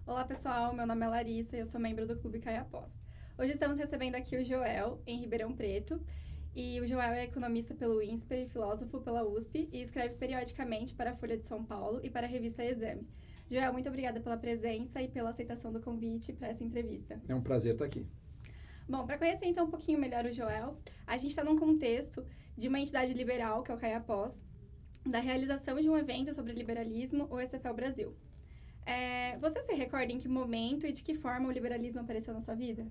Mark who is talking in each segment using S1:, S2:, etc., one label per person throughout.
S1: Olá, pessoal. Meu nome é Larissa e eu sou membro do Clube Caia Pós. Hoje estamos recebendo aqui o Joel, em Ribeirão Preto. E o Joel é economista pelo INSPER e filósofo pela USP e escreve periodicamente para a Folha de São Paulo e para a revista Exame. Joel, muito obrigada pela presença e pela aceitação do convite para essa entrevista.
S2: É um prazer estar aqui.
S1: Bom, para conhecer então um pouquinho melhor o Joel, a gente está num contexto de uma entidade liberal, que é o Caia Pós, da realização de um evento sobre liberalismo, o ECFL Brasil. Você se recorda em que momento e de que forma o liberalismo apareceu na sua vida?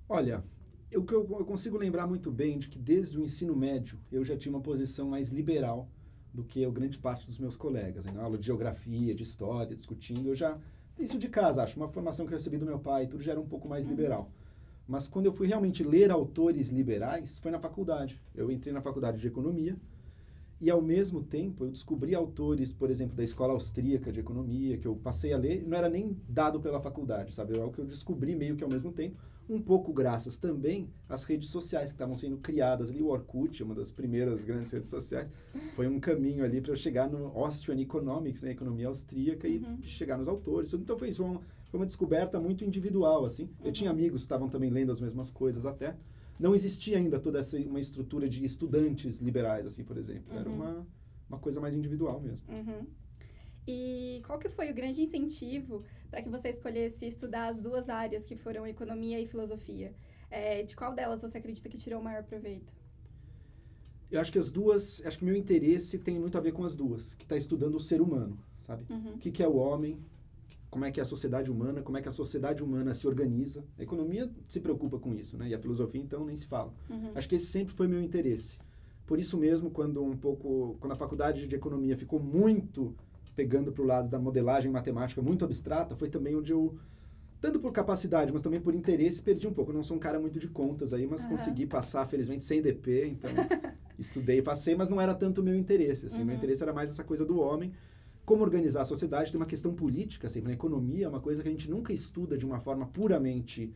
S2: Olha, eu consigo lembrar muito bem de que desde o ensino médio eu já tinha uma posição mais liberal do que a grande parte dos meus colegas. Na aula de geografia, de história, discutindo, eu já... Isso de casa, acho, uma formação que eu recebi do meu pai, tudo já era um pouco mais liberal. Mas quando eu fui realmente ler autores liberais, foi na faculdade. Eu entrei na faculdade de economia e, ao mesmo tempo, eu descobri autores, por exemplo, da escola austríaca de economia, que eu passei a ler, não era nem dado pela faculdade, sabe? É algo que eu descobri meio que ao mesmo tempo, um pouco graças também às redes sociais que estavam sendo criadas ali. O Orkut, uma das primeiras grandes redes sociais, foi um caminho ali para eu chegar no Austrian Economics, né, economia austríaca, e chegar nos autores. Então foi isso, foi uma descoberta muito individual, assim. Eu tinha amigos que estavam também lendo as mesmas coisas até. Não existia ainda toda uma estrutura de estudantes liberais, assim, por exemplo. Era uma coisa mais individual mesmo.
S1: E qual que foi o grande incentivo para que você escolhesse estudar as duas áreas que foram economia e filosofia? De qual delas você acredita que tirou o maior proveito?
S2: Eu acho que acho que o meu interesse tem muito a ver com as duas, que está estudando o ser humano, sabe? O que é o homem, como é que é a sociedade humana, como é que a sociedade humana se organiza. A economia se preocupa com isso, né? E a filosofia, então, nem se fala. Acho que esse sempre foi meu interesse. Por isso mesmo, quando a faculdade de economia ficou muito pegando para o lado da modelagem matemática muito abstrata, foi também onde eu, tanto por capacidade, mas também por interesse, perdi um pouco. Eu não sou um cara muito de contas aí, mas consegui passar, felizmente, sem DP, então estudei e passei, mas não era tanto o meu interesse. Assim, meu interesse era mais essa coisa do homem, como organizar a sociedade. Tem uma questão política, sempre. Na economia é uma coisa que a gente nunca estuda de uma forma puramente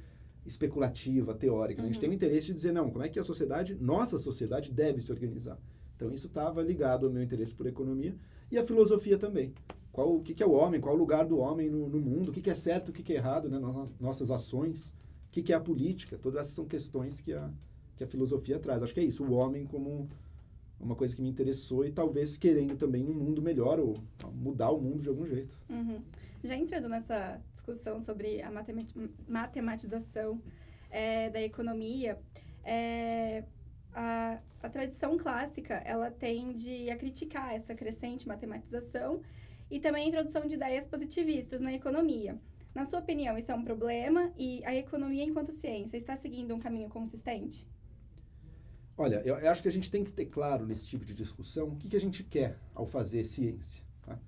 S2: especulativa, teórica. A gente tem o interesse de dizer, não, como é que a sociedade, nossa sociedade, deve se organizar. Então, isso estava ligado ao meu interesse por economia e a filosofia também. O que é o homem, qual o lugar do homem no mundo, o que é certo, o que é errado, né, nossas ações, o que é a política. Todas essas são questões que a filosofia traz. Acho que é isso, o homem como uma coisa que me interessou e talvez querendo também um mundo melhor ou mudar o mundo de algum jeito.
S1: Já entrando nessa discussão sobre a matematização da economia, a tradição clássica, ela tende a criticar essa crescente matematização e também a introdução de ideias positivistas na economia. Na sua opinião, isso é um problema e a economia enquanto ciência está seguindo um caminho consistente?
S2: Olha, eu acho que a gente tem que ter claro nesse tipo de discussão o que a gente quer ao fazer ciência. Tá?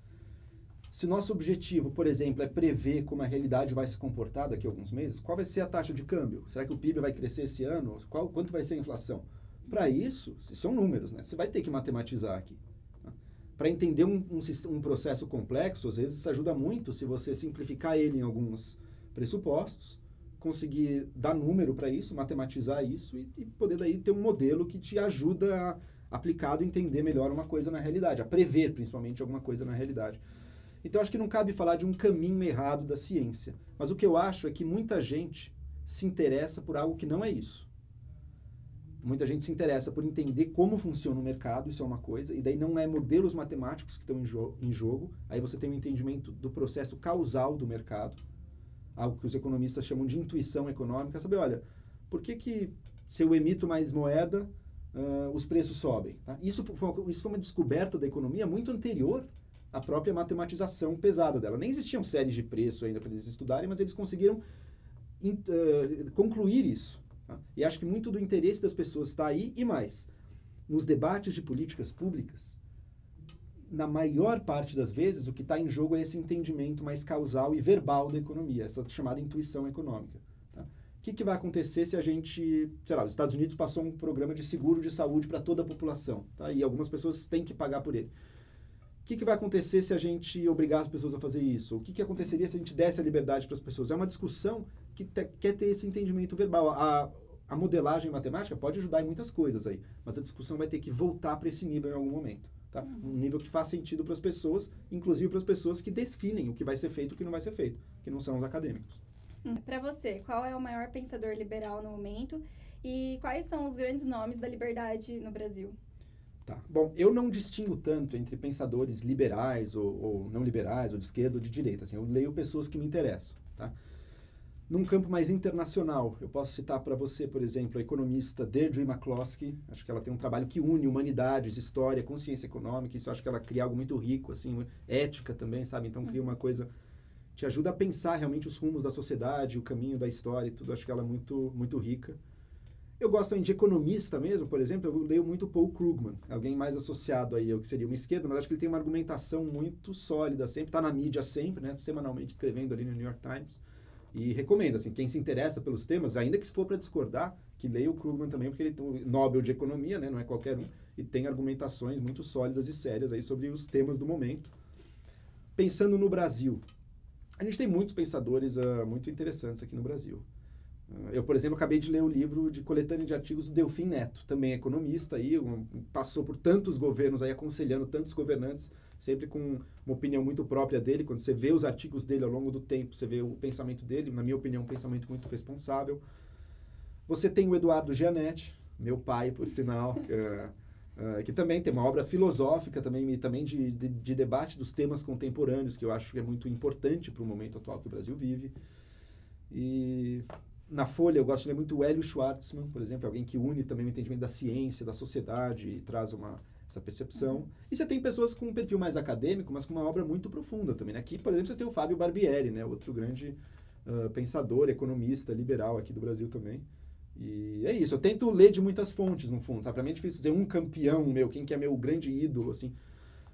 S2: Se nosso objetivo, por exemplo, é prever como a realidade vai se comportar daqui a alguns meses, qual vai ser a taxa de câmbio? Será que o PIB vai crescer esse ano? Quanto vai ser a inflação? Para isso, são números, né? Você vai ter que matematizar aqui. Tá? Para entender um processo complexo, às vezes isso ajuda muito se você simplificar ele em alguns pressupostos, conseguir dar número para isso, matematizar isso e poder daí ter um modelo que te ajuda aplicado a entender melhor uma coisa na realidade, a prever principalmente alguma coisa na realidade. Então acho que não cabe falar de um caminho errado da ciência, mas o que eu acho é que muita gente se interessa por algo que não é isso. Muita gente se interessa por entender como funciona o mercado, isso é uma coisa, e daí não é modelos matemáticos que estão em jogo, aí você tem um entendimento do processo causal do mercado, algo que os economistas chamam de intuição econômica, saber, olha, por que se eu emito mais moeda, os preços sobem? Tá? Isso foi uma descoberta da economia muito anterior à própria matematização pesada dela. Nem existiam séries de preço ainda para eles estudarem, mas eles conseguiram concluir isso. Tá? E acho que muito do interesse das pessoas está aí e mais. Nos debates de políticas públicas, na maior parte das vezes, o que está em jogo é esse entendimento mais causal e verbal da economia, essa chamada intuição econômica. Tá? O que vai acontecer se a gente, sei lá, os Estados Unidos passou um programa de seguro de saúde para toda a população, tá? E algumas pessoas têm que pagar por ele. O que vai acontecer se a gente obrigar as pessoas a fazer isso? O que aconteceria se a gente desse a liberdade para as pessoas? É uma discussão que quer ter esse entendimento verbal. A modelagem matemática pode ajudar em muitas coisas aí, mas a discussão vai ter que voltar para esse nível em algum momento. tá? Um nível que faz sentido para as pessoas, inclusive para as pessoas que definem o que vai ser feito e o que não vai ser feito, que não são os acadêmicos.
S1: Para você, qual é o maior pensador liberal no momento e quais são os grandes nomes da liberdade no Brasil?
S2: Tá. Bom, eu não distingo tanto entre pensadores liberais ou não liberais, ou de esquerda ou de direita. Assim, eu leio pessoas que me interessam. Tá? Num campo mais internacional, eu posso citar para você, por exemplo, a economista Deirdre McCloskey. Acho que ela tem um trabalho que une humanidades, história, consciência econômica. Isso eu acho que ela cria algo muito rico, assim, ética também, sabe? Então cria uma coisa, te ajuda a pensar realmente os rumos da sociedade, o caminho da história e tudo. Acho que ela é muito, muito rica. Eu gosto também de economista mesmo, por exemplo, eu leio muito Paul Krugman, alguém mais associado aí ao que seria uma esquerda, mas acho que ele tem uma argumentação muito sólida sempre, está na mídia sempre, né, semanalmente escrevendo ali no New York Times, e recomendo, assim, quem se interessa pelos temas, ainda que se for para discordar, que leia o Krugman também, porque ele tem um Nobel de Economia, né, não é qualquer um, e tem argumentações muito sólidas e sérias aí sobre os temas do momento. Pensando no Brasil, a gente tem muitos pensadores muito interessantes aqui no Brasil. Eu, por exemplo, acabei de ler o livro de coletânea de artigos do Delfim Neto, também economista, aí, passou por tantos governos, aí, aconselhando tantos governantes, sempre com uma opinião muito própria dele. Quando você vê os artigos dele ao longo do tempo, você vê o pensamento dele, na minha opinião, um pensamento muito responsável. Você tem o Eduardo Gianetti, meu pai, por sinal, que também tem uma obra filosófica, também de debate dos temas contemporâneos, que eu acho que é muito importante para o momento atual que o Brasil vive. E na Folha, eu gosto de ler muito o Hélio Schwartzman, por exemplo, alguém que une também o entendimento da ciência, da sociedade e traz essa percepção. E você tem pessoas com um perfil mais acadêmico, mas com uma obra muito profunda também. Aqui, por exemplo, você tem o Fábio Barbieri, né, outro grande pensador, economista, liberal aqui do Brasil também. E é isso, eu tento ler de muitas fontes, no fundo, sabe? Para mim é difícil dizer um campeão meu, quem que é meu grande ídolo, assim.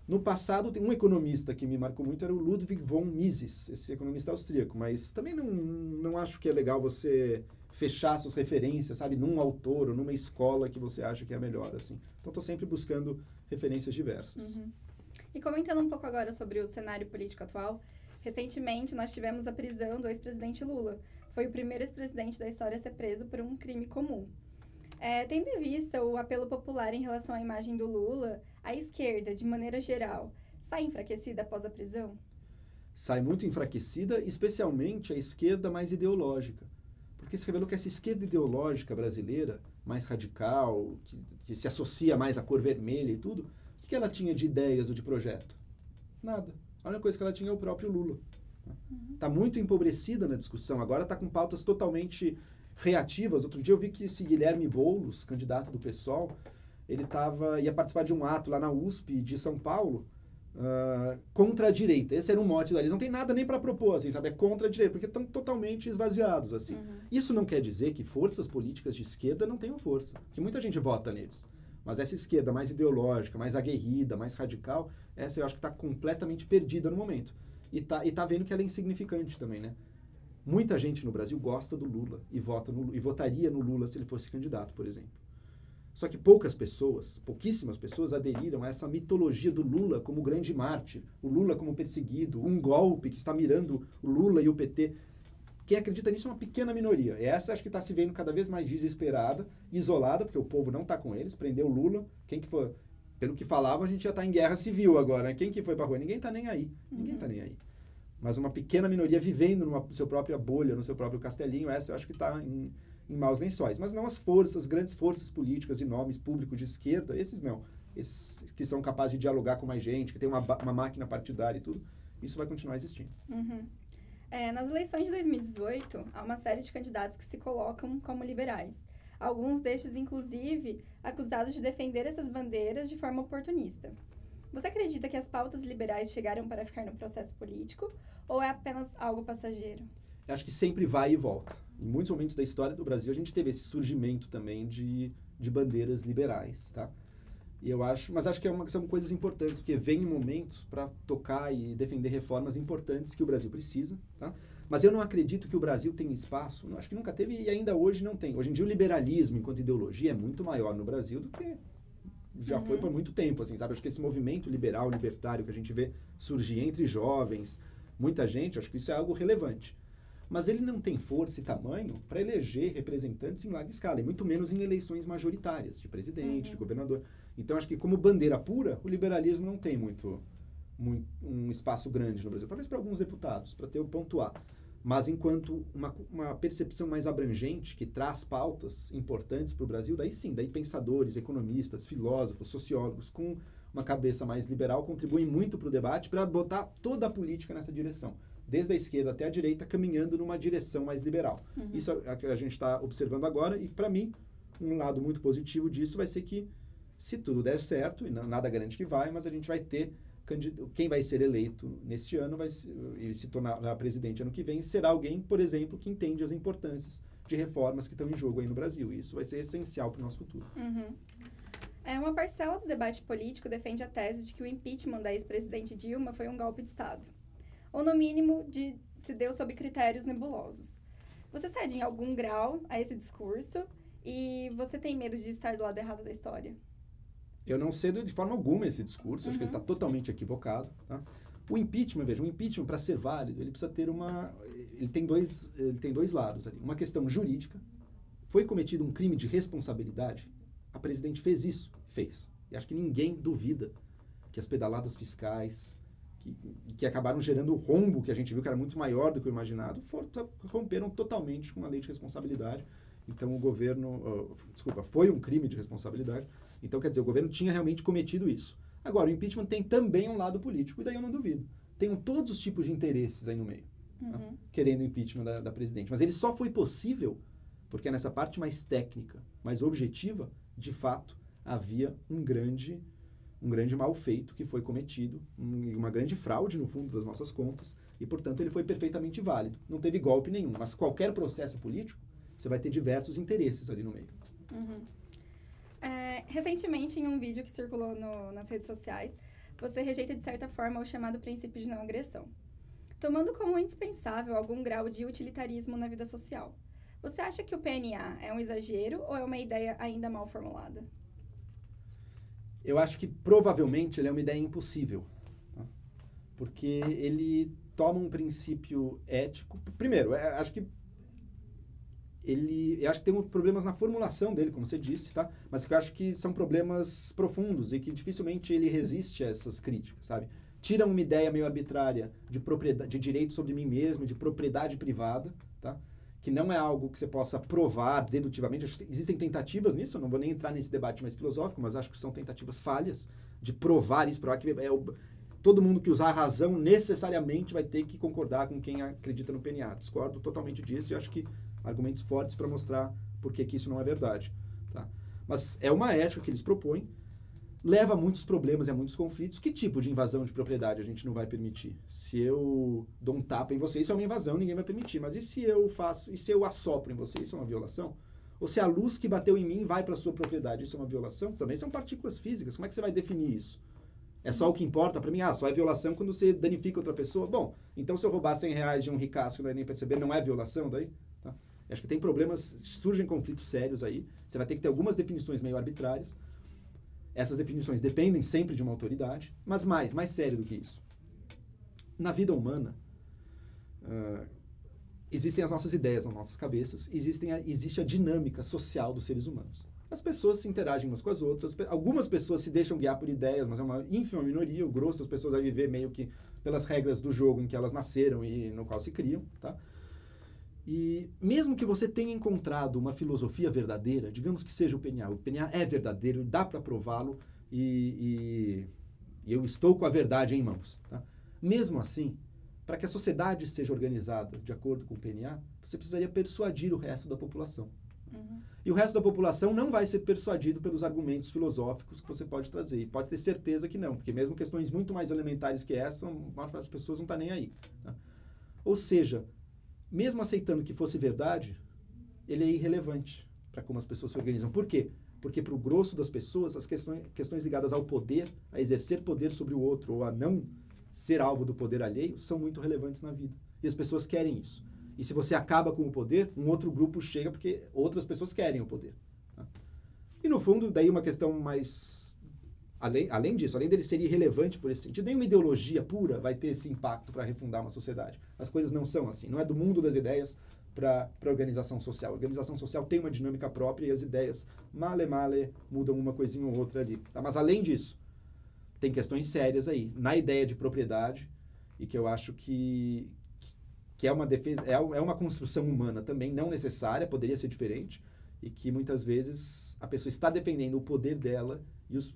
S2: No passado, tem um economista que me marcou muito, era o Ludwig von Mises, esse economista austríaco, mas também não acho que é legal você fechar suas referências, sabe, num autor ou numa escola que você acha que é a melhor, assim. Então, estou sempre buscando referências diversas.
S1: E comentando um pouco agora sobre o cenário político atual, recentemente nós tivemos a prisão do ex-presidente Lula. Foi o primeiro ex-presidente da história a ser preso por um crime comum. Tendo em vista o apelo popular em relação à imagem do Lula, a esquerda, de maneira geral, sai enfraquecida após a prisão?
S2: Sai muito enfraquecida, especialmente a esquerda mais ideológica. Porque se revelou que essa esquerda ideológica brasileira, mais radical, que se associa mais à cor vermelha e tudo, o que ela tinha de ideias ou de projeto? Nada. A única coisa que ela tinha é o próprio Lula. Está muito empobrecida na discussão. Agora está com pautas totalmente reativas. Outro dia eu vi que esse Guilherme Boulos, candidato do PSOL, ele ia participar de um ato lá na USP de São Paulo contra a direita. Esse era um mote deles. Não tem nada nem para propor, assim, sabe? É contra a direita, porque estão totalmente esvaziados, assim. Isso não quer dizer que forças políticas de esquerda não tenham força, porque muita gente vota neles. Mas essa esquerda mais ideológica, mais aguerrida, mais radical, essa eu acho que está completamente perdida no momento. E tá vendo que ela é insignificante também, né? Muita gente no Brasil gosta do Lula e votaria no Lula se ele fosse candidato, por exemplo. Só que pouquíssimas pessoas aderiram a essa mitologia do Lula como grande mártir, o Lula como perseguido, um golpe que está mirando o Lula e o PT. Quem acredita nisso é uma pequena minoria. E essa acho que está se vendo cada vez mais desesperada, isolada, porque o povo não está com eles, prendeu o Lula. Quem que foi? Pelo que falavam, a gente já está em guerra civil agora. Né? Quem que foi para a rua? Ninguém está nem aí. Ninguém está nem aí. Mas uma pequena minoria vivendo numa sua própria bolha, no seu próprio castelinho, essa eu acho que está em maus lençóis. Mas não as grandes forças políticas e nomes públicos de esquerda, esses não. Esses que são capazes de dialogar com mais gente, que tem uma máquina partidária e tudo, isso vai continuar existindo.
S1: Nas eleições de 2018, há uma série de candidatos que se colocam como liberais. Alguns destes, inclusive, acusados de defender essas bandeiras de forma oportunista. Você acredita que as pautas liberais chegaram para ficar no processo político ou é apenas algo passageiro?
S2: Eu acho que sempre vai e volta. Em muitos momentos da história do Brasil, a gente teve esse surgimento também de bandeiras liberais, tá? Mas acho que são coisas importantes, porque vem momentos para tocar e defender reformas importantes que o Brasil precisa, tá? Mas eu não acredito que o Brasil tenha espaço, acho que nunca teve e ainda hoje não tem. Hoje em dia o liberalismo, enquanto ideologia, é muito maior no Brasil do que já foi por muito tempo, assim, sabe? Acho que esse movimento liberal, libertário que a gente vê surgir entre jovens, muita gente, acho que isso é algo relevante. Mas ele não tem força e tamanho para eleger representantes em larga escala, e muito menos em eleições majoritárias, de presidente, de governador. Então, acho que como bandeira pura, o liberalismo não tem muito um espaço grande no Brasil. Talvez para alguns deputados, para ter o ponto A. Mas enquanto uma percepção mais abrangente, que traz pautas importantes para o Brasil, daí sim, daí pensadores, economistas, filósofos, sociólogos com uma cabeça mais liberal contribuem muito para o debate para botar toda a política nessa direção. Desde a esquerda até a direita, caminhando numa direção mais liberal.
S1: Uhum.
S2: Isso é o que a gente está observando agora e, para mim, um lado muito positivo disso vai ser que, se tudo der certo, e nada garante que vai, mas a gente vai ter quem vai ser eleito neste ano e se tornar presidente ano que vem, será alguém, por exemplo, que entende as importâncias de reformas que estão em jogo aí no Brasil. E isso vai ser essencial para o nosso futuro.
S1: Uhum. Uma parcela do debate político defende a tese de que o impeachment da ex-presidente Dilma foi um golpe de Estado. Ou, no mínimo, se deu sob critérios nebulosos. Você cede em algum grau a esse discurso e você tem medo de estar do lado errado da história?
S2: Eu não cedo de forma alguma esse discurso, acho que ele está totalmente equivocado. Tá? O impeachment, veja, para ser válido, ele precisa ter ele tem dois lados ali. Uma questão jurídica, foi cometido um crime de responsabilidade? A presidente fez isso? Fez. E acho que ninguém duvida que as pedaladas fiscais, que acabaram gerando o rombo que a gente viu, que era muito maior do que o imaginado, romperam totalmente com a lei de responsabilidade. Então, o governo... foi um crime de responsabilidade. Então, quer dizer, o governo tinha realmente cometido isso. Agora, o impeachment tem também um lado político, e daí eu não duvido. Tem todos os tipos de interesses aí no meio, né, querendo o impeachment da presidente. Mas ele só foi possível porque nessa parte mais técnica, mais objetiva, de fato, havia um grande mal feito que foi cometido, uma grande fraude no fundo das nossas contas, e, portanto, ele foi perfeitamente válido. Não teve golpe nenhum, mas qualquer processo político, você vai ter diversos interesses ali no meio.
S1: Uhum. Recentemente, em um vídeo que circulou nas redes sociais, você rejeita, de certa forma, o chamado princípio de não agressão, tomando como indispensável algum grau de utilitarismo na vida social. Você acha que o PNA é um exagero ou é uma ideia ainda mal formulada?
S2: Eu acho que, provavelmente, ele é uma ideia impossível, tá? Porque ele toma um princípio ético. Primeiro, eu acho que tem problemas na formulação dele, como você disse, tá? Mas eu acho que são problemas profundos e que dificilmente ele resiste a essas críticas, sabe? Tira uma ideia meio arbitrária de direito sobre mim mesmo, de propriedade privada, tá? Que não é algo que você possa provar dedutivamente. Existem tentativas nisso, eu não vou nem entrar nesse debate mais filosófico, mas acho que são tentativas falhas de provar isso, provar que todo mundo que usar a razão necessariamente vai ter que concordar com quem acredita no PNA. Discordo totalmente disso e acho que argumentos fortes para mostrar por que isso não é verdade. Tá? Mas é uma ética que eles propõem, leva a muitos problemas e a muitos conflitos. Que tipo de invasão de propriedade a gente não vai permitir? Se eu dou um tapa em você, isso é uma invasão, ninguém vai permitir. Mas e se eu assopro em você, isso é uma violação? Ou se a luz que bateu em mim vai para a sua propriedade, isso é uma violação? Também são partículas físicas, como é que você vai definir isso? É só o que importa para mim? Só é violação quando você danifica outra pessoa? Bom, então se eu roubar R$100 de um ricaço que não vai nem perceber, não é violação daí? Tá? Acho que tem problemas, surgem conflitos sérios aí, você vai ter que ter algumas definições meio arbitrárias. Essas definições dependem sempre de uma autoridade, mas mais sério do que isso. Na vida humana, existem as nossas ideias nas nossas cabeças, existe a dinâmica social dos seres humanos. As pessoas se interagem umas com as outras, algumas pessoas se deixam guiar por ideias, mas é uma ínfima minoria, o grosso das pessoas vai viver meio que pelas regras do jogo em que elas nasceram e no qual se criam, tá? E mesmo que você tenha encontrado uma filosofia verdadeira, digamos que seja o PNA é verdadeiro, dá para prová-lo e eu estou com a verdade em mãos. Tá? Mesmo assim, para que a sociedade seja organizada de acordo com o PNA, você precisaria persuadir o resto da população. Uhum. E o resto da população não vai ser persuadido pelos argumentos filosóficos que você pode trazer. E pode ter certeza que não, porque mesmo questões muito mais elementares que essa, a maior parte das pessoas não está nem aí. Tá? Ou seja, mesmo aceitando que fosse verdade, ele é irrelevante para como as pessoas se organizam. Por quê? Porque para o grosso das pessoas, as questões ligadas ao poder, a exercer poder sobre o outro ou a não ser alvo do poder alheio, são muito relevantes na vida. E as pessoas querem isso. E se você acaba com o poder, um outro grupo chega porque outras pessoas querem o poder. Tá? E no fundo, daí uma questão mais... Além disso, além dele ser irrelevante por esse sentido, nenhuma ideologia pura vai ter esse impacto para refundar uma sociedade. As coisas não são assim. Não é do mundo das ideias, para a organização social. A organização social tem uma dinâmica própria e as ideias, male, mudam uma coisinha ou outra ali. Tá? Mas, além disso, tem questões sérias aí, na ideia de propriedade, e que eu acho que é uma defesa, é uma construção humana também, não necessária, poderia ser diferente, e que muitas vezes a pessoa está defendendo o poder dela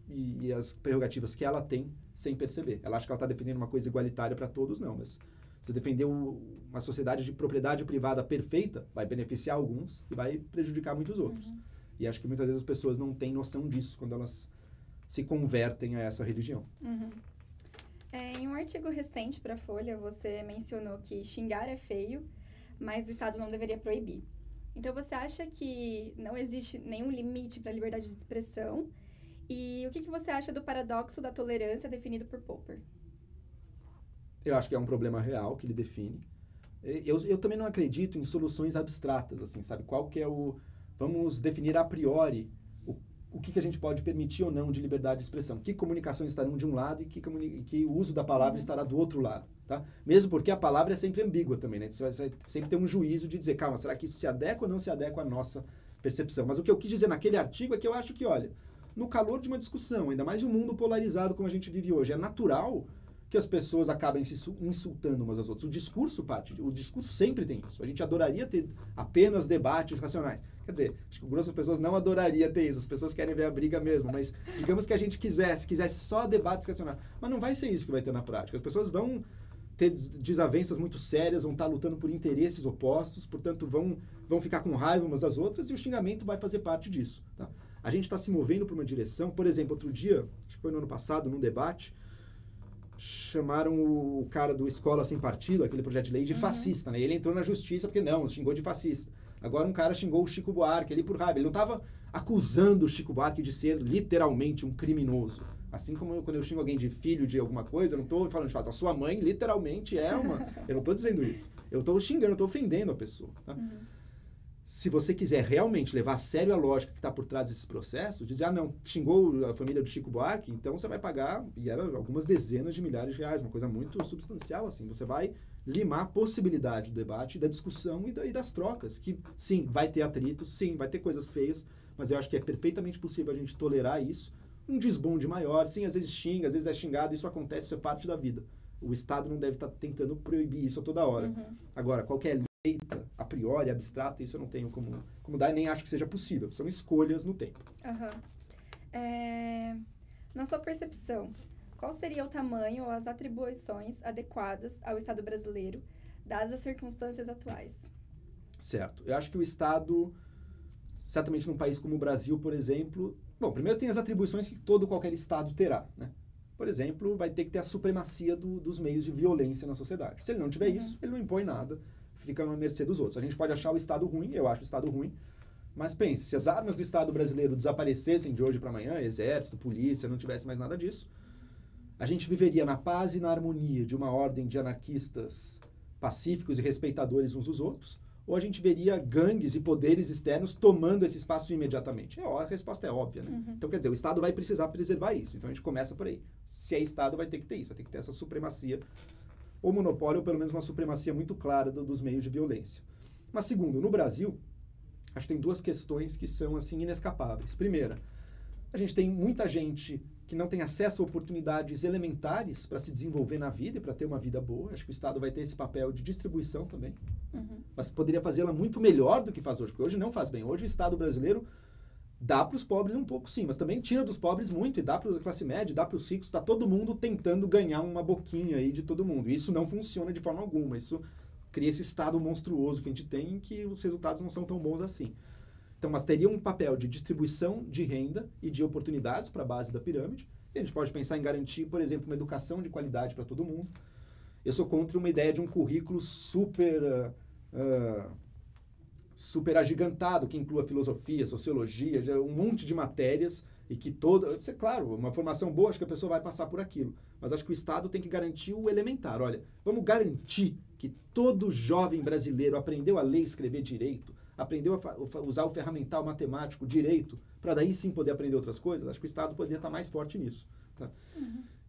S2: e as prerrogativas que ela tem sem perceber. Ela acha que ela está defendendo uma coisa igualitária para todos, não, mas se defender uma sociedade de propriedade privada perfeita, vai beneficiar alguns e vai prejudicar muitos outros.
S1: Uhum.
S2: E acho que muitas vezes as pessoas não têm noção disso quando elas se convertem a essa religião.
S1: Uhum. Em um artigo recente para a Folha, você mencionou que xingar é feio, mas o Estado não deveria proibir. Então, você acha que não existe nenhum limite para a liberdade de expressão? E o que você acha do paradoxo da tolerância definido por Popper?
S2: Eu acho que é um problema real que ele define. Eu também não acredito em soluções abstratas, assim, sabe? Qual que é o... Vamos definir a priori o que a gente pode permitir ou não de liberdade de expressão. Que comunicações estarão de um lado e que o uso da palavra estará do outro lado, tá? Mesmo porque a palavra é sempre ambígua também, né? Você vai sempre ter um juízo de dizer, calma, será que isso se adequa ou não se adequa à nossa percepção? Mas o que eu quis dizer naquele artigo é que eu acho que, olha, no calor de uma discussão, ainda mais de um mundo polarizado como a gente vive hoje, é natural que as pessoas acabem se insultando umas às outras. O discurso sempre tem isso. A gente adoraria ter apenas debates racionais. Quer dizer, acho que o grosso das pessoas não adoraria ter isso. As pessoas querem ver a briga mesmo. Mas digamos que a gente quisesse só debates racionais. Mas não vai ser isso que vai ter na prática. As pessoas vão ter desavenças muito sérias, vão estar lutando por interesses opostos, portanto vão ficar com raiva umas das outras e o xingamento vai fazer parte disso. Tá? A gente está se movendo para uma direção, por exemplo, outro dia, acho que foi no ano passado, num debate, chamaram o cara do Escola Sem Partido, aquele projeto de lei, de fascista, né? Ele entrou na justiça porque não, xingou de fascista. Agora um cara xingou o Chico Buarque ali por raiva. Ele não estava acusando o Chico Buarque de ser literalmente um criminoso. Assim como quando eu xingo alguém de filho de alguma coisa, eu não estou falando de fato, a sua mãe literalmente é uma... Eu não estou dizendo isso. Eu estou xingando, eu estou ofendendo a pessoa. Tá? Se você quiser realmente levar a sério a lógica que está por trás desses processos, dizer, não, xingou a família do Chico Buarque, então você vai pagar, e era algumas dezenas de milhares de reais, uma coisa muito substancial, assim. Você vai limar a possibilidade do debate, da discussão e das trocas, que sim, vai ter atritos, sim, vai ter coisas feias, mas eu acho que é perfeitamente possível a gente tolerar isso. Um desbonde maior, sim, às vezes xinga, às vezes é xingado, isso acontece, isso é parte da vida. O Estado não deve estar tentando proibir isso a toda hora. Agora, qualquer a priori, abstrata, isso eu não tenho como dar e nem acho que seja possível. São escolhas no tempo.
S1: Na sua percepção, qual seria o tamanho ou as atribuições adequadas ao Estado brasileiro, dadas as circunstâncias atuais?
S2: Certo. Eu acho que o Estado, certamente num país como o Brasil, por exemplo... Bom, primeiro tem as atribuições que qualquer Estado terá, né? Por exemplo, vai ter que ter a supremacia dos meios de violência na sociedade. Se ele não tiver isso, ele não impõe nada, fica à mercê dos outros. A gente pode achar o Estado ruim, eu acho o Estado ruim, mas pense, se as armas do Estado brasileiro desaparecessem de hoje para amanhã, exército, polícia, não tivesse mais nada disso, a gente viveria na paz e na harmonia de uma ordem de anarquistas pacíficos e respeitadores uns dos outros, ou a gente veria gangues e poderes externos tomando esse espaço imediatamente? A resposta é óbvia, né? Então, quer dizer, o Estado vai precisar preservar isso. Então, a gente começa por aí. Se é Estado, vai ter que ter isso, vai ter que ter essa supremacia, ou monopólio, ou pelo menos uma supremacia muito clara dos meios de violência. Mas, segundo, no Brasil, acho que tem duas questões que são, assim, inescapáveis. Primeira, a gente tem muita gente que não tem acesso a oportunidades elementares para se desenvolver na vida e para ter uma vida boa. Acho que o Estado vai ter esse papel de distribuição também. Mas poderia fazê-la muito melhor do que faz hoje, porque hoje não faz bem. Hoje o Estado brasileiro dá para os pobres um pouco, sim, mas também tira dos pobres muito e dá para a classe média, dá para os ricos. Está todo mundo tentando ganhar uma boquinha aí de todo mundo. E isso não funciona de forma alguma. Isso cria esse Estado monstruoso que a gente tem, em que os resultados não são tão bons assim. Então, mas teria um papel de distribuição de renda e de oportunidades para a base da pirâmide. E a gente pode pensar em garantir, por exemplo, uma educação de qualidade para todo mundo. Eu sou contra uma ideia de um currículo super agigantado, que inclua filosofia, sociologia, um monte de matérias e que claro, uma formação boa, acho que a pessoa vai passar por aquilo. Mas acho que o Estado tem que garantir o elementar. Olha, vamos garantir que todo jovem brasileiro aprendeu a ler e escrever direito, aprendeu a usar o ferramental matemático direito, para daí sim poder aprender outras coisas. Acho que o Estado poderia estar mais forte nisso. Tá?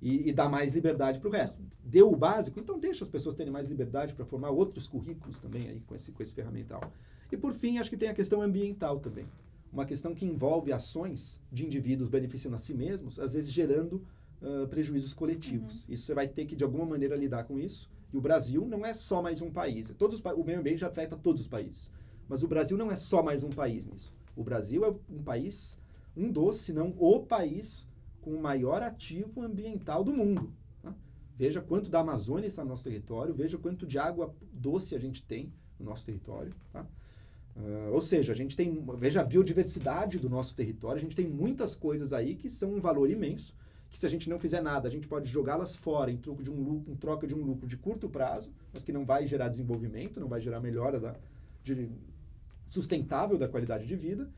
S2: e dar mais liberdade para o resto. Deu o básico, então deixa as pessoas terem mais liberdade para formar outros currículos também aí com esse ferramental. E por fim, acho que tem a questão ambiental também. Uma questão que envolve ações de indivíduos beneficiando a si mesmos, às vezes gerando prejuízos coletivos. Isso você vai ter que, de alguma maneira, lidar com isso. E o Brasil não é só mais um país. O meio ambiente já afeta todos os países. Mas o Brasil não é só mais um país nisso. O Brasil é um país, um dos, se não o país com o maior ativo ambiental do mundo. Tá? Veja quanto da Amazônia está no nosso território, veja quanto de água doce a gente tem no nosso território. Tá? Ou seja, a gente tem, veja a biodiversidade do nosso território, a gente tem muitas coisas aí que são um valor imenso, que se a gente não fizer nada, a gente pode jogá-las fora em troca de um lucro de curto prazo, mas que não vai gerar desenvolvimento, não vai gerar melhora sustentável da qualidade de vida,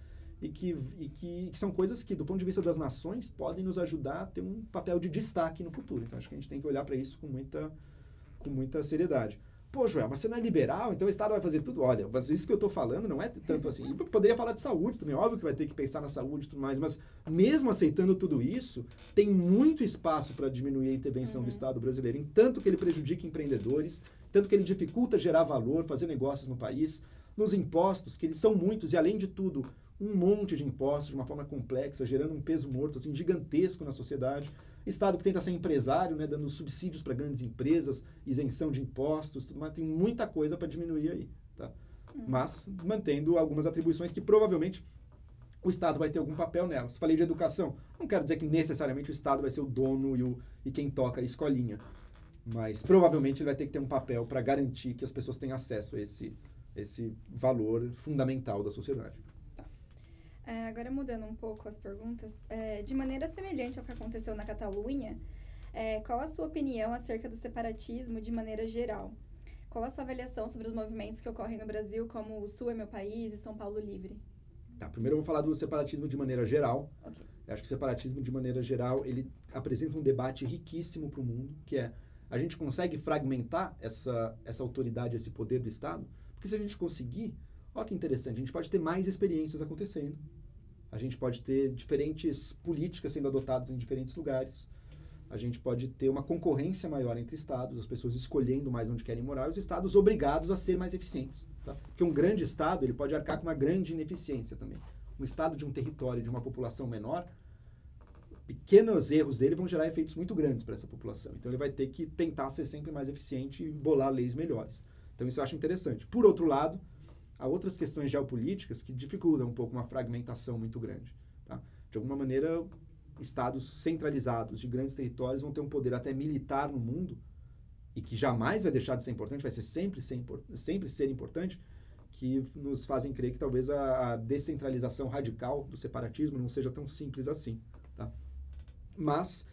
S2: e que são coisas que, do ponto de vista das nações, podem nos ajudar a ter um papel de destaque no futuro. Então, acho que a gente tem que olhar para isso com muita seriedade. Pô, Joel, mas você não é liberal, então o Estado vai fazer tudo? Olha, mas isso que eu estou falando não é tanto assim. Eu poderia falar de saúde também, óbvio que vai ter que pensar na saúde e tudo mais, mas mesmo aceitando tudo isso, tem muito espaço para diminuir a intervenção do Estado brasileiro, em tanto que ele prejudica empreendedores, tanto que ele dificulta gerar valor, fazer negócios no país, nos impostos, que eles são muitos, e além de tudo, um monte de impostos de uma forma complexa, gerando um peso morto assim, gigantesco na sociedade. Estado que tenta ser empresário, né, dando subsídios para grandes empresas, isenção de impostos, tudo mais. Tem muita coisa para diminuir aí. Tá? Mas mantendo algumas atribuições que provavelmente o Estado vai ter algum papel nelas. Falei de educação. Não quero dizer que necessariamente o Estado vai ser o dono e quem toca a escolinha. Mas provavelmente ele vai ter que ter um papel para garantir que as pessoas tenham acesso a esse valor fundamental da sociedade.
S1: Agora, mudando um pouco as perguntas, de maneira semelhante ao que aconteceu na Catalunha, qual a sua opinião acerca do separatismo de maneira geral? Qual a sua avaliação sobre os movimentos que ocorrem no Brasil, como o Sul é meu país e São Paulo livre?
S2: Tá, primeiro eu vou falar do separatismo de maneira geral.
S1: Okay.
S2: Eu acho que o separatismo de maneira geral, ele apresenta um debate riquíssimo para o mundo, que é, a gente consegue fragmentar essa autoridade, esse poder do Estado? Porque se a gente conseguir, olha que interessante, a gente pode ter mais experiências acontecendo. A gente pode ter diferentes políticas sendo adotadas em diferentes lugares. A gente pode ter uma concorrência maior entre estados, as pessoas escolhendo mais onde querem morar, e os estados obrigados a ser mais eficientes. Tá? Porque um grande estado, ele pode arcar com uma grande ineficiência também. Um estado de um território de uma população menor, pequenos erros dele vão gerar efeitos muito grandes para essa população. Então ele vai ter que tentar ser sempre mais eficiente e bolar leis melhores. Então isso eu acho interessante. Por outro lado, há outras questões geopolíticas que dificultam um pouco uma fragmentação muito grande. Tá? De alguma maneira, estados centralizados de grandes territórios vão ter um poder até militar no mundo e que jamais vai deixar de ser importante, vai ser sempre ser importante, que nos fazem crer que talvez a descentralização radical do separatismo não seja tão simples assim. Tá? Mas,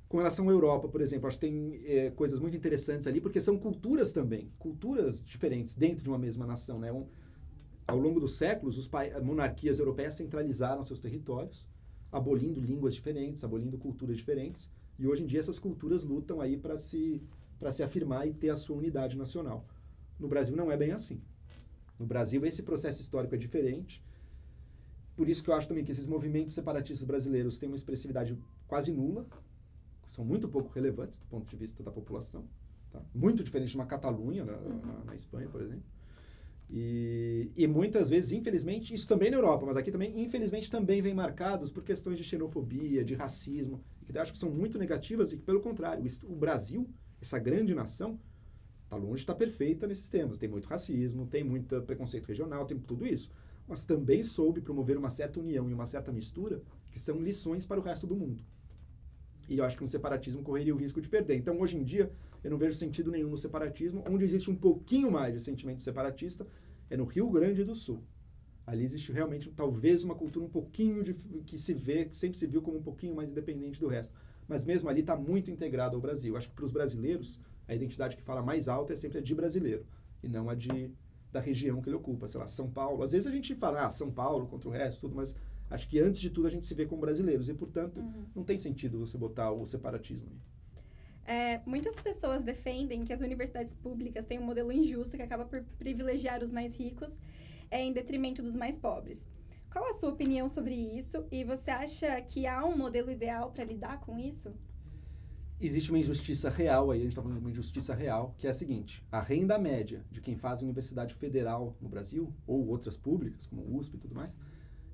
S2: com relação à Europa, por exemplo, acho que tem coisas muito interessantes ali, porque são culturas também, culturas diferentes dentro de uma mesma nação. Né? Ao longo dos séculos, as monarquias europeias centralizaram seus territórios, abolindo línguas diferentes, abolindo culturas diferentes, e hoje em dia essas culturas lutam aí para se afirmar e ter a sua unidade nacional. No Brasil não é bem assim. No Brasil esse processo histórico é diferente, por isso que eu acho também que esses movimentos separatistas brasileiros têm uma expressividade quase nula, são muito pouco relevantes do ponto de vista da população, tá? Muito diferente de uma Catalunha, na Espanha, por exemplo. E muitas vezes, infelizmente, isso também na Europa, mas aqui também, infelizmente, também vem marcados por questões de xenofobia, de racismo, que eu acho que são muito negativas e que, pelo contrário, o Brasil, essa grande nação, está longe de estar perfeita nesses temas. Tem muito racismo, tem muito preconceito regional, tem tudo isso. Mas também soube promover uma certa união e uma certa mistura, que são lições para o resto do mundo. E eu acho que no separatismo correria o risco de perder. Então, hoje em dia, eu não vejo sentido nenhum no separatismo. Onde existe um pouquinho mais de sentimento separatista é no Rio Grande do Sul. Ali existe realmente, talvez, uma cultura um pouquinho que sempre se viu como um pouquinho mais independente do resto. Mas mesmo ali está muito integrado ao Brasil. Acho que para os brasileiros, a identidade que fala mais alta é sempre a de brasileiro, e não a da região que ele ocupa. Sei lá, São Paulo. Às vezes a gente fala, São Paulo contra o resto, tudo, mas acho que antes de tudo a gente se vê como brasileiros e, portanto, não tem sentido você botar o separatismo aí.
S1: Muitas pessoas defendem que as universidades públicas têm um modelo injusto que acaba por privilegiar os mais ricos em detrimento dos mais pobres. Qual a sua opinião sobre isso? E você acha que há um modelo ideal para lidar com isso?
S2: Existe uma injustiça real, aí a gente está falando de uma injustiça real, que é a seguinte: a renda média de quem faz universidade federal no Brasil, ou outras públicas, como o USP e tudo mais,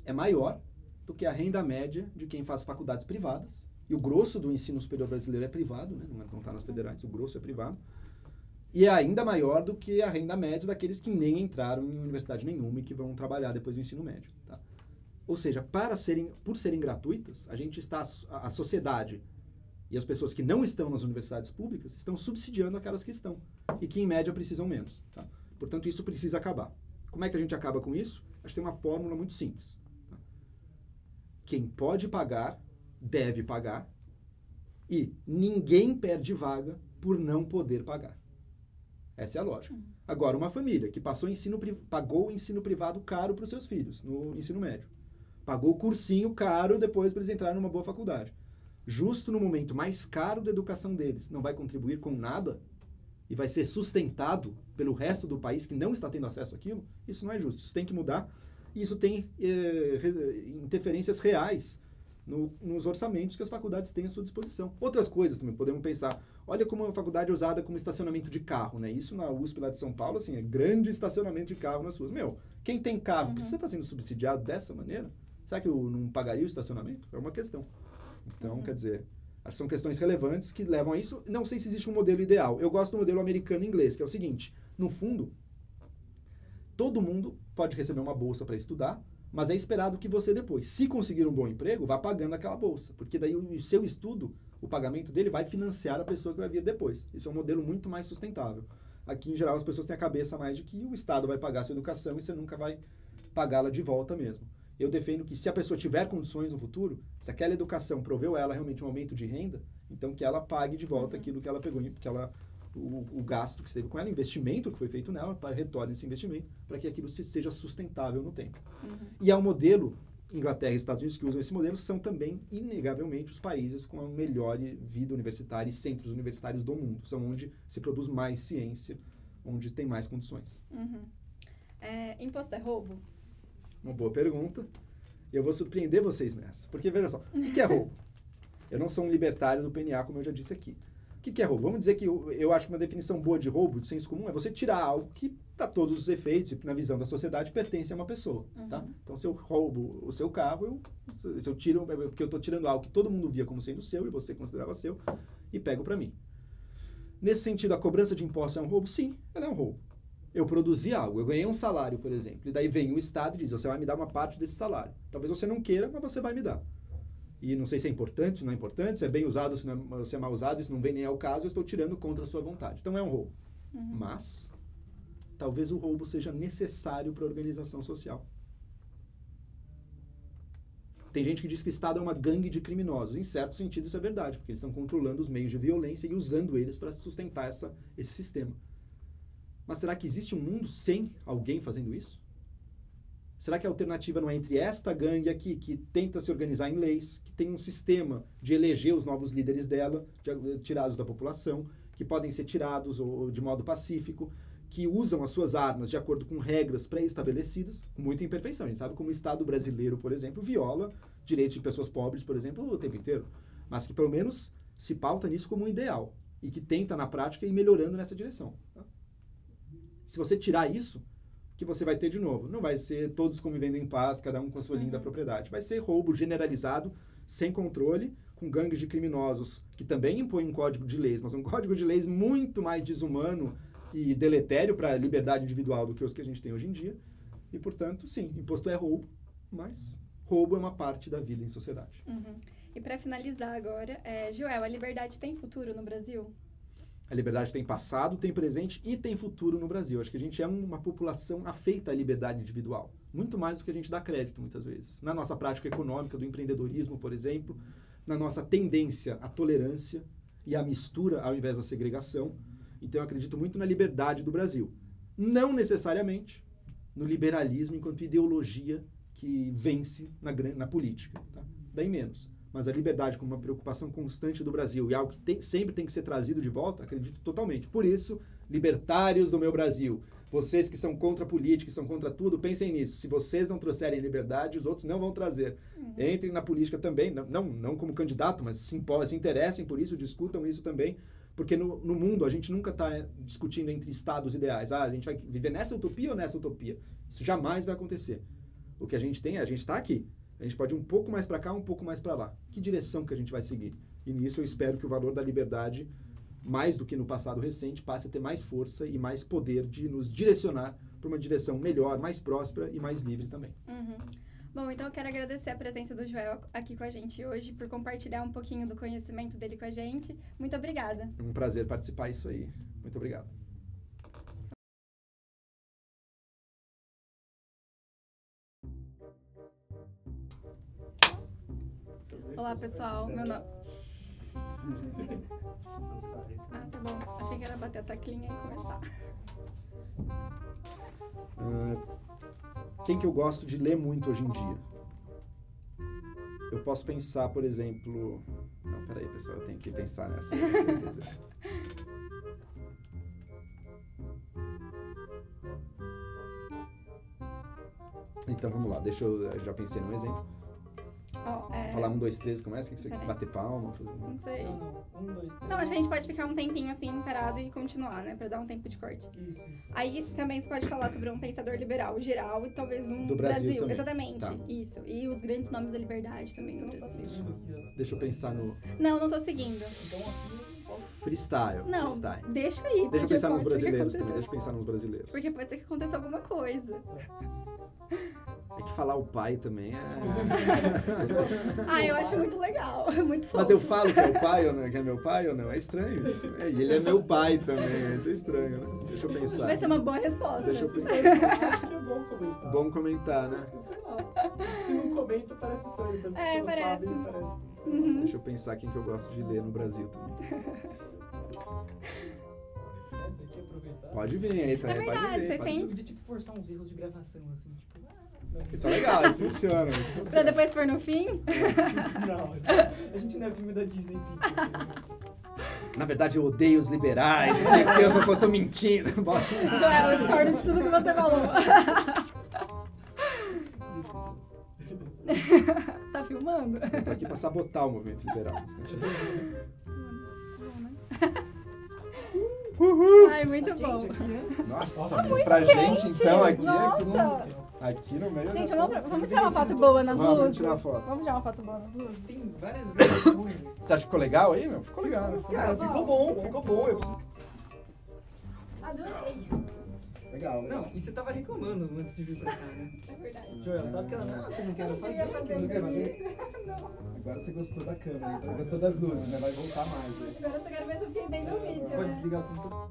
S2: é maior do que a renda média de quem faz faculdades privadas. E o grosso do ensino superior brasileiro é privado, né? Não está nas federais, o grosso é privado. E é ainda maior do que a renda média daqueles que nem entraram em universidade nenhuma e que vão trabalhar depois do ensino médio. Tá? Ou seja, por serem gratuitas, a sociedade e as pessoas que não estão nas universidades públicas estão subsidiando aquelas que estão e que, em média, precisam menos. Tá? Portanto, isso precisa acabar. Como é que a gente acaba com isso? Acho que tem uma fórmula muito simples. Tá? Quem pode pagar, deve pagar, e ninguém perde vaga por não poder pagar. Essa é a lógica. Agora, uma família que pagou o ensino privado caro para os seus filhos no ensino médio, pagou o cursinho caro depois para eles entrarem numa boa faculdade, justo no momento mais caro da educação deles, não vai contribuir com nada e vai ser sustentado pelo resto do país que não está tendo acesso àquilo, isso não é justo. Isso tem que mudar e isso tem interferências reais nos orçamentos que as faculdades têm à sua disposição. Outras coisas também, podemos pensar, olha como a faculdade é usada como estacionamento de carro, né? Isso na USP lá de São Paulo, assim, é grande estacionamento de carro nas ruas. Quem tem carro, por que você está sendo subsidiado dessa maneira? Será que eu não pagaria o estacionamento? É uma questão. Então, quer dizer, são questões relevantes que levam a isso. Não sei se existe um modelo ideal. Eu gosto do modelo americano e inglês, que é o seguinte: no fundo, todo mundo pode receber uma bolsa para estudar, mas é esperado que você depois, se conseguir um bom emprego, vá pagando aquela bolsa. Porque daí o seu estudo, o pagamento dele vai financiar a pessoa que vai vir depois. Isso é um modelo muito mais sustentável. Aqui, em geral, as pessoas têm a cabeça mais de que o Estado vai pagar a sua educação e você nunca vai pagá-la de volta mesmo. Eu defendo que se a pessoa tiver condições no futuro, se aquela educação proveu a ela realmente um aumento de renda, então que ela pague de volta aquilo que ela pegou, porque o gasto que se teve com ela, o investimento que foi feito nela, retorne esse investimento para que aquilo seja sustentável no tempo. E é um modelo, Inglaterra e Estados Unidos que usam esse modelo, são também, inegavelmente, os países com a melhor vida universitária e centros universitários do mundo. São onde se produz mais ciência, onde tem mais condições.
S1: Imposto é roubo?
S2: Uma boa pergunta. Eu vou surpreender vocês nessa. Porque, veja só, o que é roubo? Eu não sou um libertário do PNA, como eu já disse aqui. O que é roubo? Vamos dizer que eu acho que uma definição boa de roubo, de senso comum, é você tirar algo que, para todos os efeitos, na visão da sociedade, pertence a uma pessoa. Tá? Então, se eu roubo o seu carro, se eu tiro, porque eu estou tirando algo que todo mundo via como sendo seu e você considerava seu, e pego para mim. Nesse sentido, a cobrança de impostos é um roubo? Sim, ela é um roubo. Eu produzi algo, eu ganhei um salário, por exemplo, e daí vem o Estado e diz, você vai me dar uma parte desse salário. Talvez você não queira, mas você vai me dar. E não sei se é importante, se não é importante, se é bem usado, se é mal usado, isso não vem nem ao caso, eu estou tirando contra a sua vontade. Então é um roubo. Mas, talvez o roubo seja necessário para a organização social. Tem gente que diz que o Estado é uma gangue de criminosos. Em certo sentido, isso é verdade, porque eles estão controlando os meios de violência e usando eles para sustentar esse sistema. Mas será que existe um mundo sem alguém fazendo isso? Será que a alternativa não é entre esta gangue aqui, que tenta se organizar em leis, que tem um sistema de eleger os novos líderes dela, tirados da população, que podem ser tirados ou de modo pacífico, que usam as suas armas de acordo com regras pré-estabelecidas, com muita imperfeição. A gente sabe como o Estado brasileiro, por exemplo, viola direitos de pessoas pobres, por exemplo, o tempo inteiro. Mas que pelo menos se pauta nisso como um ideal e que tenta, na prática, ir melhorando nessa direção. Tá? Se você tirar isso, o que você vai ter de novo? Não vai ser todos convivendo em paz, cada um com a sua linda propriedade. Vai ser roubo generalizado, sem controle, com gangues de criminosos que também impõem um código de leis, mas um código de leis muito mais desumano e deletério para a liberdade individual do que os que a gente tem hoje em dia. E, portanto, sim, imposto é roubo, mas roubo é uma parte da vida em sociedade.
S1: E para finalizar agora, Joel, a liberdade tem futuro no Brasil?
S2: A liberdade tem passado, tem presente e tem futuro no Brasil. Acho que a gente é uma população afeita à liberdade individual. Muito mais do que a gente dá crédito, muitas vezes. Na nossa prática econômica, do empreendedorismo, por exemplo, na nossa tendência à tolerância e à mistura ao invés da segregação. Então, eu acredito muito na liberdade do Brasil. Não necessariamente no liberalismo enquanto ideologia que vence na política. Tá? Bem menos. mas a liberdade como uma preocupação constante do Brasil e algo que sempre tem que ser trazido de volta, acredito totalmente. Por isso, libertários do meu Brasil, vocês que são contra a política, que são contra tudo, pensem nisso. Se vocês não trouxerem liberdade, os outros não vão trazer. Entrem na política também, não como candidato, mas se interessem por isso, discutam isso também, porque no mundo a gente nunca está discutindo entre estados ideais. A gente vai viver nessa utopia ou nessa utopia? Isso jamais vai acontecer. O que a gente tem a gente está aqui. A gente pode ir um pouco mais para cá, um pouco mais para lá. Que direção que a gente vai seguir? E nisso eu espero que o valor da liberdade, mais do que no passado recente, passe a ter mais força e mais poder de nos direcionar para uma direção melhor, mais próspera e mais livre também.
S1: Bom, então eu quero agradecer a presença do Joel aqui com a gente hoje, por compartilhar um pouquinho do conhecimento dele com a gente. Muito obrigada.
S2: É um prazer participar disso aí. Muito obrigado.
S1: Olá, pessoal. Meu nome... Ah, tá bom. Achei que era bater a teclinha e começar.
S2: Quem que eu gosto de ler muito hoje em dia? Eu posso pensar, por exemplo... Não, peraí, pessoal, eu tenho que pensar nessa. Então, vamos lá. Eu já pensei num exemplo. Falar 1, 2, 3, começa? O que você quer? Bater palma?
S1: Não sei.
S3: Não, 1, 2, 3.
S1: Não, acho que a gente pode ficar um tempinho assim, parado e continuar, né? Pra dar um tempo de corte.
S3: Isso.
S1: Aí também você pode falar sobre um pensador liberal geral e talvez um
S2: do Brasil também.
S1: Exatamente,
S2: Tá.
S1: Isso. E os grandes nomes da liberdade também do Brasil.
S2: Deixa eu pensar no
S1: Não tô seguindo.
S3: Então aqui...
S2: freestyle.
S1: Não,
S2: freestyle.
S1: deixa aí.
S2: Deixa eu pensar nos
S1: pode ser que
S2: brasileiros também.
S1: aconteça.
S2: Deixa eu pensar nos brasileiros.
S1: Porque pode ser que aconteça alguma coisa.
S2: É que falar o pai também é...
S1: Eu acho muito legal. Muito fofo.
S2: Mas eu falo que é o pai ou não, que é meu pai ou não? É estranho isso. E ele é meu pai também. Isso é estranho, né? Deixa eu pensar.
S1: Vai ser uma boa resposta.
S2: Deixa eu
S1: assim.
S2: pensar.
S3: Acho que é bom comentar.
S2: Bom comentar, né?
S3: Sei lá. Se não comenta, parece estranho. Mas as pessoas
S1: parece.
S3: sabem, parece.
S2: Deixa eu pensar quem que eu gosto de ler no Brasil também.
S3: Tem que aproveitar.
S2: Pode vir aí também.
S1: É verdade,
S2: pode vir.
S1: vocês
S2: pode
S1: têm-
S2: vir.
S3: Podia, tipo, forçar uns erros de gravação, assim, tipo...
S2: Isso é legal, isso funciona. Isso
S1: Pra
S2: funciona.
S1: depois pôr no fim?
S3: Não, a gente não é filme da Disney Pixar.
S2: Na verdade, eu odeio os liberais, não sei o que, eu só tô mentindo.
S1: Joel, eu discordo de tudo que você falou. Tá filmando?
S2: Eu tô aqui pra sabotar o movimento liberal. Mas continua.
S1: Ai, muito bom.
S3: Gente, aqui, né?
S2: Nossa,
S1: muito
S2: pra
S1: quente.
S2: gente então aqui
S1: Nossa.
S2: aqui no meio.
S1: Gente,
S2: da-
S1: vamos tirar uma foto boa nas
S2: Vamos
S1: luzes?
S2: tirar foto.
S1: Vamos tirar uma foto boa nas luzes?
S3: Tem várias vezes ruins.
S2: Você acha que ficou legal aí, meu? Ficou legal, né?
S3: Cara, ficou bom, ficou bom. Eu preciso...
S1: Adorei.
S2: Legal, legal.
S3: Não, e você tava reclamando antes de vir pra cá, né?
S1: É verdade.
S3: Joel, sabe que ela não, que eu não quero fazer,
S1: Eu não
S3: que eu não
S1: queria
S3: quero
S1: fazer
S3: fazer.
S1: Não.
S2: Agora você gostou da câmera, então gostou das luzes, né? Vai voltar mais. Né?
S1: Agora eu só quero ver se eu fiquei bem no vídeo,
S3: Pode
S1: né?
S3: desligar o computador.